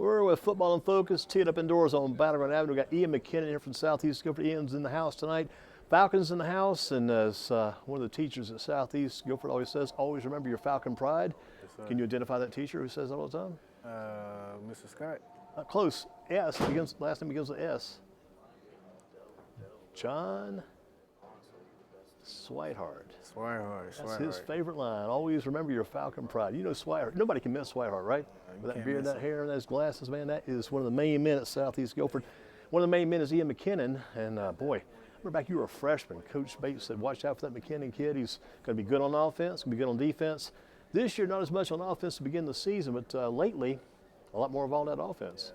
We're with Football in Focus, teed up indoors on Battleground Avenue. We've got Ian McKinnon here from Southeast Guilford. Ian's in the house tonight. Falcons in the house, and as one of the teachers at Southeast Guilford always says, always remember your Falcon pride. Yes, Can you identify that teacher who says that all the time? Mr. Scott. Close. S. Last name begins with S. John Swihart. That's his favorite line. Always remember your Falcon pride. You know Swihart. Nobody can miss Swihart, right? With that beard, that hair, and those glasses, man, that is one of the main men at Southeast Guilford. One of the main men is Ian McKinnon, and boy, remember back you were a freshman. Coach Bates said, watch out for that McKinnon kid. He's going to be good on offense, going to be good on defense. This year, not as much on offense to begin the season, but lately, a lot more involved in that offense.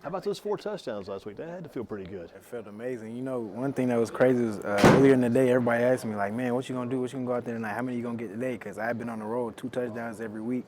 How about those 4 touchdowns last week? That had to feel pretty good. It felt amazing. You know, one thing that was crazy was earlier in the day, everybody asked me, like, man, what you going to do? What you going to go out there tonight? How many you going to get today? Because I've been on the road 2 touchdowns every week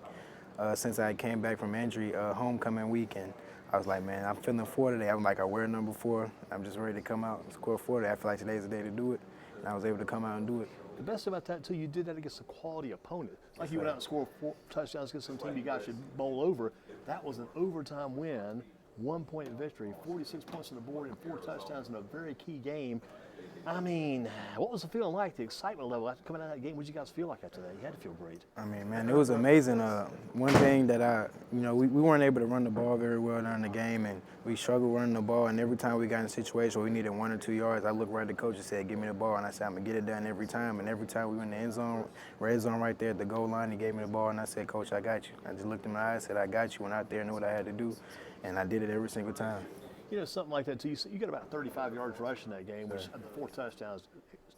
since I came back from injury homecoming week. And I was like, man, I'm feeling 4 today. I'm like, I wear number 4. I'm just ready to come out and score 4 today. I feel like today's the day to do it. And I was able to come out and do it. The best about that, too, you did that against a quality opponent. Like you went out and scored 4 touchdowns against some team you guys should bowl over. That was an overtime win, 1-point victory, 46 points on the board, and 4 touchdowns in a very key game. I mean, what was the feeling like, the excitement level after coming out of that game? What did you guys feel like after that? You had to feel great. I mean, man, it was amazing. One thing that we weren't able to run the ball very well during the game, and we struggled running the ball. And every time we got in a situation where we needed 1 or 2 yards, I looked right at the coach and said, give me the ball. And I said, I'm going to get it done every time. And every time we went in the end zone, red zone right there at the goal line, he gave me the ball. And I said, Coach, I got you. I just looked in my eyes, said, I got you. Went out there, knew what I had to do. And I did it every single time. You know, something like that, too. You got about 35 yards rushing that game, which the 4 touchdowns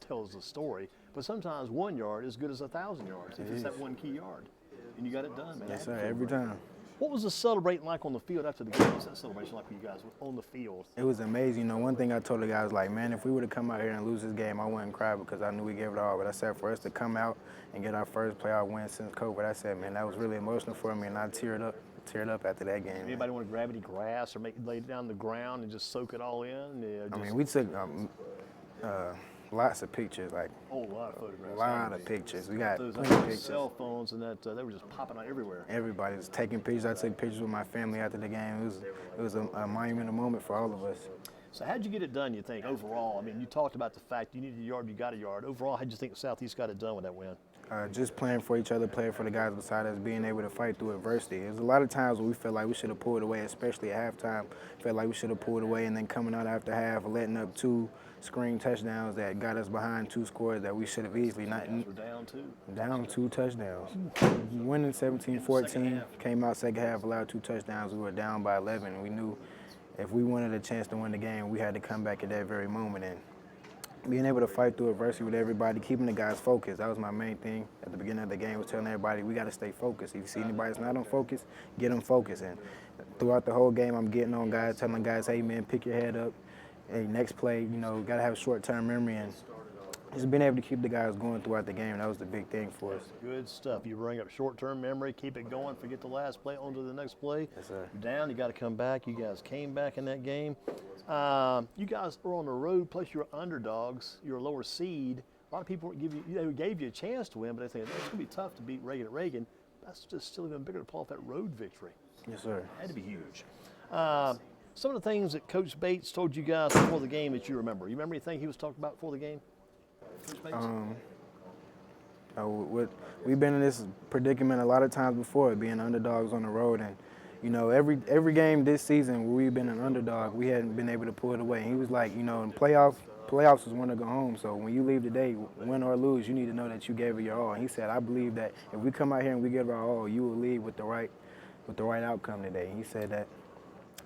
tells the story. But sometimes 1 yard is as good as 1,000 yards. It's just that 1 key yard. And you got it done, man. Yes, sir, every time. What was the celebrating like on the field after the game? What was that celebration like for you guys on the field? It was amazing. You know, one thing I told the guys, like, man, if we were to come out here and lose this game, I wouldn't cry because I knew we gave it all. But I said for us to come out and get our first playoff win since COVID, I said, man, that was really emotional for me, and I teared up after that game. Anybody want to grab any grass or lay it down on the ground and just soak it all in? Yeah, I mean, we took lots of pictures, like a lot of photographs. A lot of pictures. We got those plenty of pictures. Cell phones and that they were just popping out everywhere. Everybody was taking pictures. I took pictures with my family after the game. It was a monumental moment for all of us. So how'd you get it done, you think, overall? I mean, you talked about the fact you needed a yard, you got a yard. Overall, how'd you think Southeast got it done with that win? Just playing for each other, playing for the guys beside us, being able to fight through adversity. There's a lot of times where we felt like we should have pulled away, especially at halftime. Felt like we should have pulled away, and then coming out after half, letting up 2 screen touchdowns that got us behind 2 scores that we should have easily not. We're down 2. Down 2 touchdowns. Winning 17-14, came out second half, allowed 2 touchdowns. We were down by 11. We knew if we wanted a chance to win the game, we had to come back at that very moment. And being able to fight through adversity with everybody, keeping the guys focused, that was my main thing at the beginning of the game, was telling everybody we got to stay focused. If you see anybody that's not on focus, get them focused. And throughout the whole game, I'm getting on guys, telling guys, hey, man, pick your head up. Hey, next play, you know, got to have short-term memory. And just being able to keep the guys going throughout the game, that was the big thing for us. Good stuff. You bring up short-term memory, keep it going, forget the last play, on to the next play. Yes, sir. You're down, you got to come back. You guys came back in that game. You guys were on the road, plus you're underdogs. You're a lower seed. A lot of people gave you a chance to win, but they think it's going to be tough to beat Reagan at Reagan. That's just still even bigger to pull off that road victory. Yes, sir. Had to be huge. Some of the things that Coach Bates told you guys before the game that you remember. You remember anything he was talking about before the game? Coach Bates? We've been in this predicament a lot of times before, being underdogs on the road, and you know, every game this season where we've been an underdog, we hadn't been able to pull it away. And he was like, you know, in playoffs is when to go home. So when you leave today, win or lose, you need to know that you gave it your all. And he said, I believe that if we come out here and we give our all, you will leave with the right outcome today. And he said that.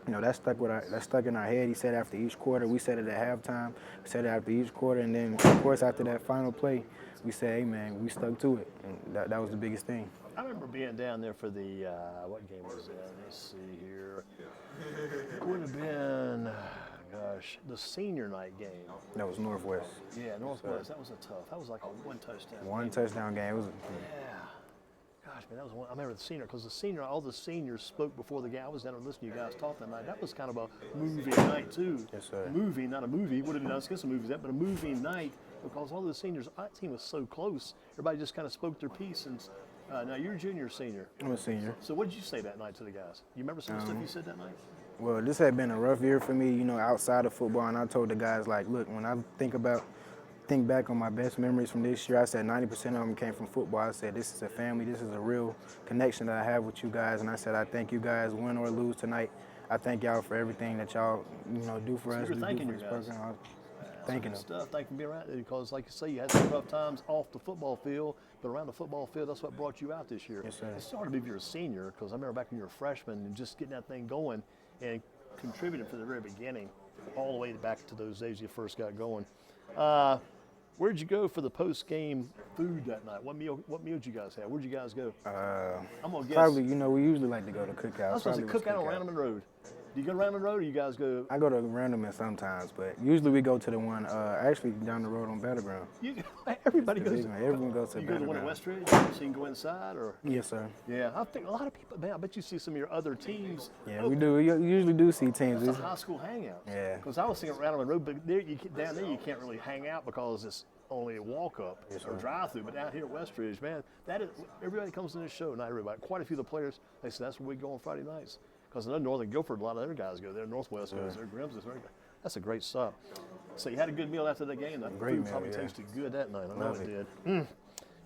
You know, that stuck in our head. He said after each quarter, we said it at halftime, we said it after each quarter, and then, of course, after that final play, we said, hey, man, we stuck to it, and that was the biggest thing. I remember being down there for the, what game was that? Let's see here. It would have been, gosh, the senior night game. That was Northwest. Yeah, Northwest. That was that was like a 1 touchdown. One touchdown game. It was. Yeah. Gosh, man, that was one. I remember the senior, because all the seniors spoke before the game. I was down there listening to you guys talk that night. That was kind of a movie night, too. Yes, sir. Movie, not a movie. Would have been nice to get some movies, but a movie night, because all the seniors, our team was so close. Everybody just kind of spoke their piece, and Now, you're a junior or senior? I'm a senior. So what did you say that night to the guys? You remember some of the stuff you said that night? Well, this had been a rough year for me, outside of football, and I told the guys, like, look, when I think back on my best memories from this year, I said 90% of them came from football. I said, this is a family, this is a real connection that I have with you guys, and I said, I thank you guys, win or lose tonight. I thank y'all for everything that y'all, do for us. You're do thanking for your this guys. program. Thanking them. Stuff. Thank you for being around there because, like you say, you had some rough times off the football field, but around the football field, that's what brought you out this year. Yes, sir. It's hard to be if you're a senior because I remember back when you were a freshman and just getting that thing going and contributing from the very beginning all the way back to those days you first got going. Where'd you go for the post-game food that night? What meal did you guys have? Where'd you guys go? I'm gonna guess. Probably, we usually like to go to cookouts. I was supposed to cook out on Randleman Road. Do you go to Randleman Road or you guys go? I go to Randleman sometimes, but usually we go to the one actually down the road on Battleground. Everybody goes. Everyone goes to You go to the one at Battleground. Westridge so you can go inside or? Yes, sir. Yeah, I think a lot of people, man, I bet you see some of your other teams. Yeah, we do. We usually do see teams. It's a high school hangout. Yeah. Because I was thinking Randleman Road, but down there you can't really hang out because it's only a walk-up or drive-through. But down here at Westridge, man, that is, everybody comes to this show, not everybody, quite a few of the players, they say that's where we go on Friday nights. Because I know Northern Guilford, a lot of other guys go there. Northwest goes there. Grimm's is very good. That's a great stop. So you had a good meal after the game. That Great food meal, probably yeah. tasted good that night. I know it did.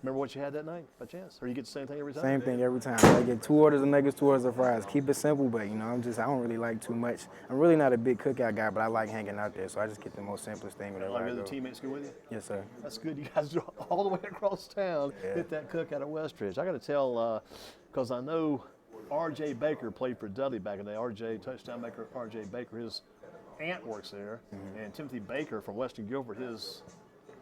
Remember what you had that night, by chance? Or you get the same thing every time? Same thing every time. I get 2 orders of nuggets, 2 orders of fries. Keep it simple, but I don't really like too much. I'm really not a big cookout guy, but I like hanging out there, so I just get the most simplest thing whenever Like I other go. teammates go with you? Yes, sir. That's good. You guys drove all the way across town, hit that cookout at Westridge. I got to tell, because I know R.J. Baker played for Dudley back in the day. R.J. touchdown maker, R.J. Baker, his aunt works there, and Timothy Baker from Western Guilford, his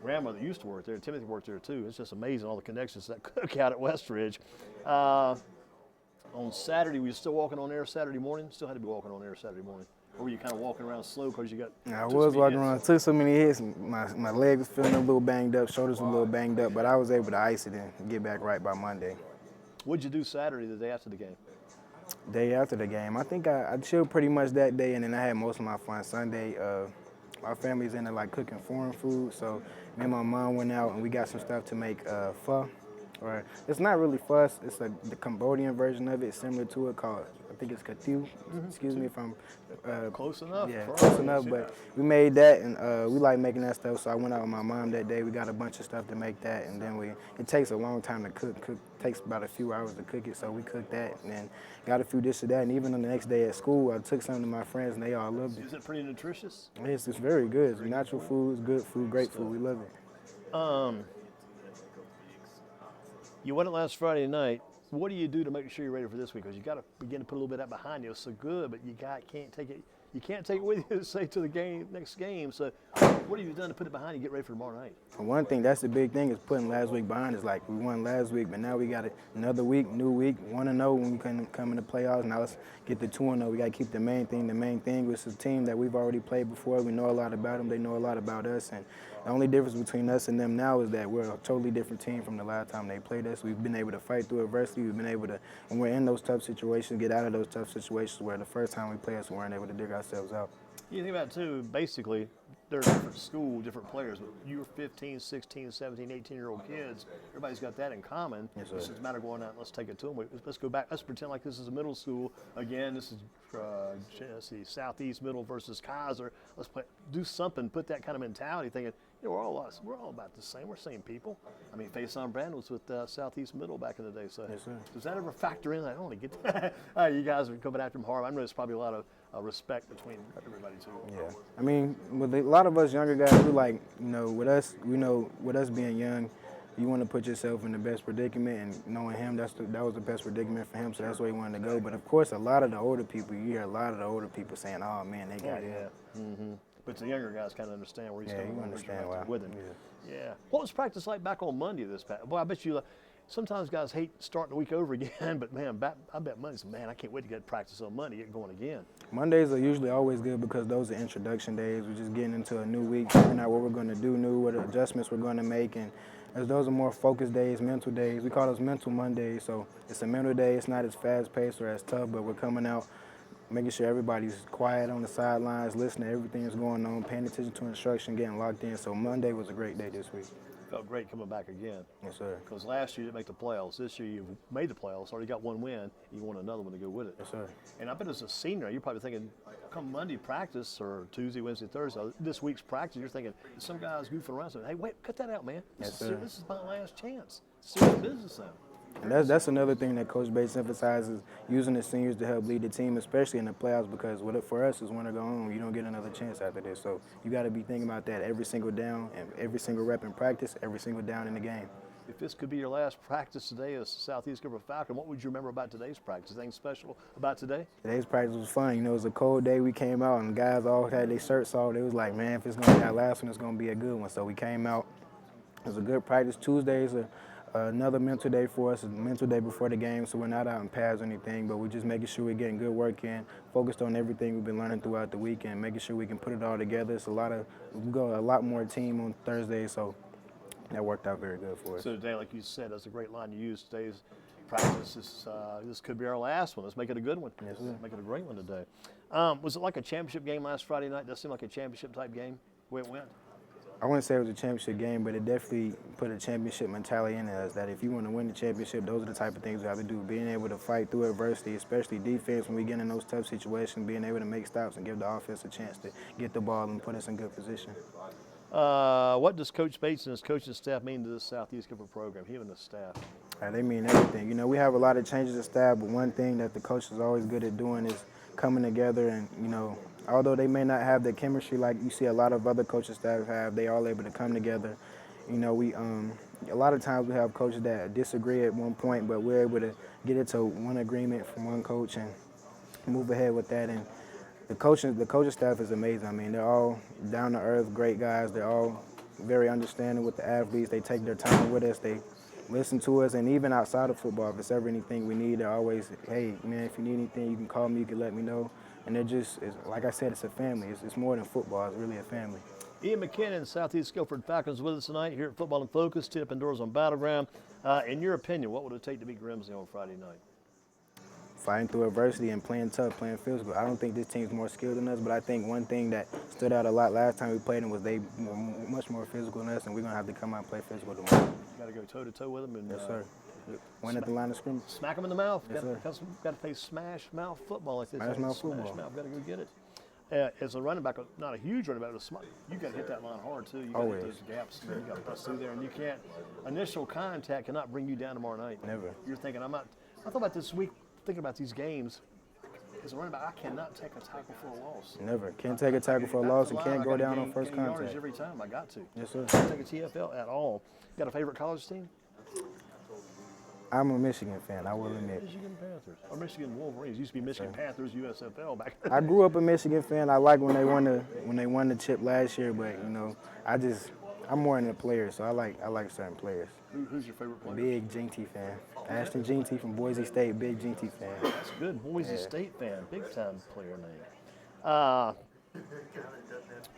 grandmother used to work there. Timothy worked there too. It's just amazing all the connections to that cookout at Westridge. On Saturday, were you still walking on air Saturday morning? Still had to be walking on air Saturday morning. Or were you kind of walking around slow because you got? I was walking around, took so many hits, and my leg was feeling a little banged up, shoulders were a little banged up, but I was able to ice it and get back right by Monday. What'd you do Saturday, the day after the game? Day after the game, I think I chilled pretty much that day, and then I had most of my fun Sunday. Our family's into like cooking foreign food, so me and my mom went out and we got some stuff to make pho. Or it's not really pho, it's the Cambodian version of it, similar to it called, I think it's katiu. Excuse me if I'm close enough. Yeah, close enough. But we made that, and we like making that stuff. So I went out with my mom that day. We got a bunch of stuff to make that, and then it takes a long time to cook. Takes about a few hours to cook it. So we cooked that, and then got a few dishes of that. And even on the next day at school, I took some to my friends, and they all loved it. Is it pretty nutritious? It's very good. It's natural food, it's good food, great food. We love it. You won it last Friday night. What do you do to make sure you're ready for this week? Because you got to begin to put a little bit of that behind you. It's so good, but can't take it. You can't take it with you, say, to the next game. So, what have you done to put it behind you, get ready for tomorrow night? One thing, that's the big thing, is putting last week behind us. Like, we won last week, but now we got another week, new week, 1-0 when we come in the playoffs. Now let's get the 2-0. We got to keep the main thing. The main thing was a team that we've already played before. We know a lot about them. They know a lot about us. And the only difference between us and them now is that we're a totally different team from the last time they played us. We've been able to fight through adversity. We've been able to, when we're in those tough situations, get out of those tough situations where the first time we played us, we weren't able to dig ourselves out. You think about it too, basically, they're different school, different players. But you're 15, 16, 17, 18-year-old kids. Everybody's got that in common. Yes, sir. It's just a matter of going out and let's take it to them. Let's go back. Let's pretend like this is a middle school. Again, this is Southeast Middle versus Kaiser. Let's do something, put that kind of mentality, thinking, we're all about the same. We're same people. I mean, Faison Brand was with Southeast Middle back in the day. So yes, sir. Does that ever factor in? I don't want to get that. You guys are coming after him hard. I know there's probably a lot of respect between everybody too. Yeah, I mean, with a lot of us younger guys, we like, with us, we know with us being young, you want to put yourself in the best predicament, and knowing him, that was the best predicament for him, so that's where he wanted to go. But of course, a lot of the older people, you hear a lot of the older people saying, "Oh man, they got it." Mm-hmm. But the younger guys kind of understand where he's coming from. Understand why. With him. Yeah. What was practice like back on Monday this past? Boy, I bet you. Sometimes guys hate starting the week over again, but man, I bet Monday's, man, I can't wait to get practice on Monday, get going again. Mondays are usually always good because those are introduction days. We're just getting into a new week, figuring out what we're going to do new, what adjustments we're going to make, and as those are more focused days, mental days. We call those mental Mondays, so it's a mental day. It's not as fast-paced or as tough, but we're coming out, making sure everybody's quiet on the sidelines, listening to everything that's going on, paying attention to instruction, getting locked in. So Monday was a great day this week. Felt great coming back again. Yes, sir. Because last year you didn't make the playoffs. This year you've made the playoffs, already got one win. You want another one to go with it. Yes, sir. And I bet as a senior, you're probably thinking, come Monday practice or Tuesday, Wednesday, Thursday, this week's practice, you're thinking, some guy's goofing around saying, hey, wait, cut that out, man. Yes, sir. This is my last chance. Serious business now. And that's another thing that Coach Bates emphasizes, using the seniors to help lead the team, especially in the playoffs, because for us, is win or go home. You don't get another chance after this. So you got to be thinking about that every single down and every single rep in practice, every single down in the game. If this could be your last practice today as Southeast Guilford Falcon, what would you remember about today's practice? Anything special about today? Today's practice was fun. You know, it was a cold day. We came out, and the guys all had their shirts off. They was like, man, if it's going to be our last one, it's going to be a good one. So we came out. It was a good practice. Tuesday is another mental day for us. It's a mental day before the game, so we're not out in pads or anything, but we're just making sure we're getting good work in, focused on everything we've been learning throughout the week, and making sure we can put it all together. It's we go a lot more team on Thursday, so that worked out very good for us. So today, like you said, that's a great line you used. Today's practice, this could be our last one. Let's make it a good one. Yes, sir. Make it a great one today. Was it like a championship game last Friday night? Does it seem like a championship type game, the way it went? I wouldn't say it was a championship game, but it definitely put a championship mentality in us that if you want to win the championship, those are the type of things we have to do. Being able to fight through adversity, especially defense when we get in those tough situations, being able to make stops and give the offense a chance to get the ball and put us in good position. What does Coach Bates and his coaching staff mean to this Southeast Guilford program, him and the staff? They mean everything. You know, we have a lot of changes of staff, but one thing that the coach is always good at doing is coming together and, you know, although they may not have the chemistry like you see a lot of other coaching staff have, they all able to come together. You know, a lot of times we have coaches that disagree at one point, but we're able to get it to one agreement from one coach and move ahead with that. And the coaching staff is amazing. I mean, they're all down to earth, great guys. They're all very understanding with the athletes. They take their time with us. They listen to us, and even outside of football, if it's ever anything we need, they're always, hey, man, if you need anything, you can call me, you can let me know. And they're just, like I said, it's a family. It's more than football. It's really a family. Ian McKinnon, Southeast Guilford Falcons, with us tonight here at Football in Focus, Tip Indoors on Battleground. In your opinion, what would it take to beat Grimsley on Friday night? Fighting through adversity and playing tough, playing physical. I don't think this team's more skilled than us, but I think one thing that stood out a lot last time we played them was they were much more physical than us, and we're going to have to come out and play physical tomorrow. You got to go toe-to-toe with them. And, yes, sir. Win at the line of scrimmage. Smack them in the mouth. Yes, got to play smash mouth football like this. Smash mouth football. Smash mouth. Got to go get it. As a running back, not a huge running back, but you got to hit that line hard too. You got to hit those gaps. You got to press through there, and you can't. Initial contact cannot bring you down tomorrow night. Never. You're thinking, I thought about this week, thinking about these games. As a running back, I cannot take a tackle for a loss. Never. Can't take a tackle for a loss and can't go down on first contact. Every time I got to. Yes, sir. Can't take a TFL at all. Got a favorite college team? I'm a Michigan fan, I will admit. Michigan Panthers. Or Michigan Wolverines. Used to be Michigan Panthers, USFL back then. I grew up a Michigan fan. I like when they won the chip last year, but you know, I'm more into players, so I like certain players. Who's your favorite player? Big Ginty fan. Ashton Ginty from Boise State, big Ginty fan. That's good. Boise State fan, big time player name.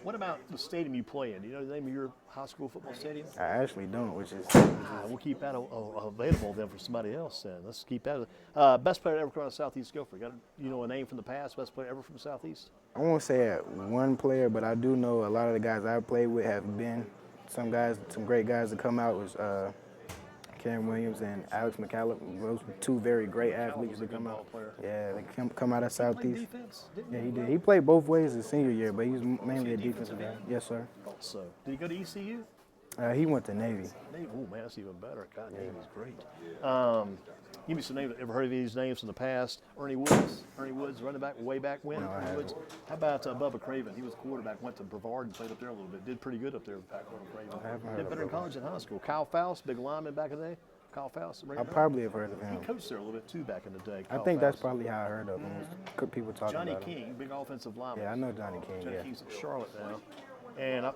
What about the stadium you play in? Do you know the name of your high school football stadium? I actually don't, which is we'll keep that available then for somebody else. Then let's keep that. Best player ever come out of Southeast Guilford. Got a name from the past? Best player ever from Southeast? I won't say one player, but I do know a lot of the guys I've played with have been some great guys that come out was Karen Williams and Alex McCallum. Those were two very great athletes that come out. Yeah, they come out of Southeast. Defense, yeah, he did. He played both ways his senior year, but he was mainly a defensive guy. Yes, sir. So, did he go to ECU? He went to Navy. Oh man, that's even better. God, Navy's great. Give me some names. Ever heard of these names from the past? Ernie Woods, running back way back when. No, I haven't. How about Bubba Craven? He was quarterback, went to Brevard and played up there a little bit. Did pretty good up there. Craven. I haven't heard Did of better in Bubba. college and high school. Kyle Faust, big lineman back in the day. Kyle Faust. I probably have heard of He him. coached there a little bit too back in the day. I think that's probably how I heard of him. People talking Johnny about him. King, big offensive lineman. Yeah, I know Johnny King. Johnny Yeah. King's at Charlotte now. And I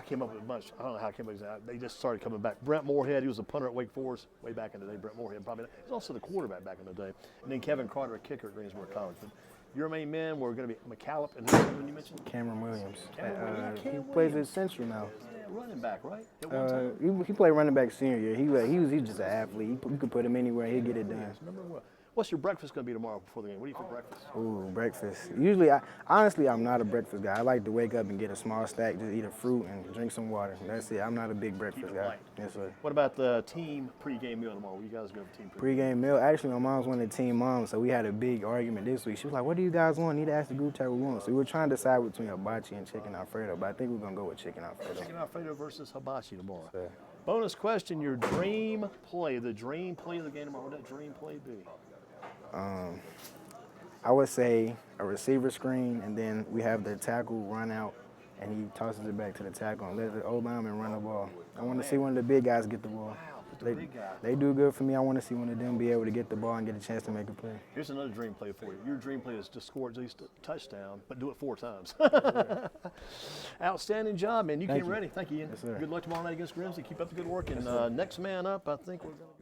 came up with a bunch. I don't know how I came up with that. They just started coming back. Brent Moorhead, he was a punter at Wake Forest way back in the day. Brent Moorhead, probably. He was also the quarterback back in the day. And then Kevin Carter, a kicker at Greensboro College. But your main men were going to be McCallum and who's the one you mentioned? Cameron Williams. He Cam plays Williams. at Central now. Yeah, running back, right? At one time. He played running back senior year. He was just an athlete. You could put him anywhere, he'd get it done. Remember what? What's your breakfast going to be tomorrow before the game? What do you for breakfast? Ooh, breakfast. Usually, honestly, I'm not a breakfast guy. I like to wake up and get a small stack, just eat a fruit and drink some water. That's it. I'm not a big breakfast guy. Light. Yes, sir. What about the team pregame meal tomorrow? What you guys go for team pregame? Pre-game meal. Actually, my mom's one of the team moms, so we had a big argument this week. She was like, "What do you guys want? Need to ask the group chat what we want." So we were trying to decide between hibachi and chicken Alfredo, but I think we're gonna go with chicken Alfredo. Chicken Alfredo versus hibachi tomorrow. Yeah. Bonus question: your dream play, the dream play of the game tomorrow. What would that dream play be? I would say a receiver screen, and then we have the tackle run out, and he tosses it back to the tackle and let the old lineman run the ball. I want to see one of the big guys get the ball. Wow, the big guy. They do good for me. I want to see one of them be able to get the ball and get a chance to make a play. Here's another dream play for you. Your dream play is to score at least a touchdown, but do it 4 times. Outstanding job, man. You came ready. Thank you, Ian. Yes, sir. Good luck tomorrow night against Grimsley. Keep up the good work. And next man up, I think we're going to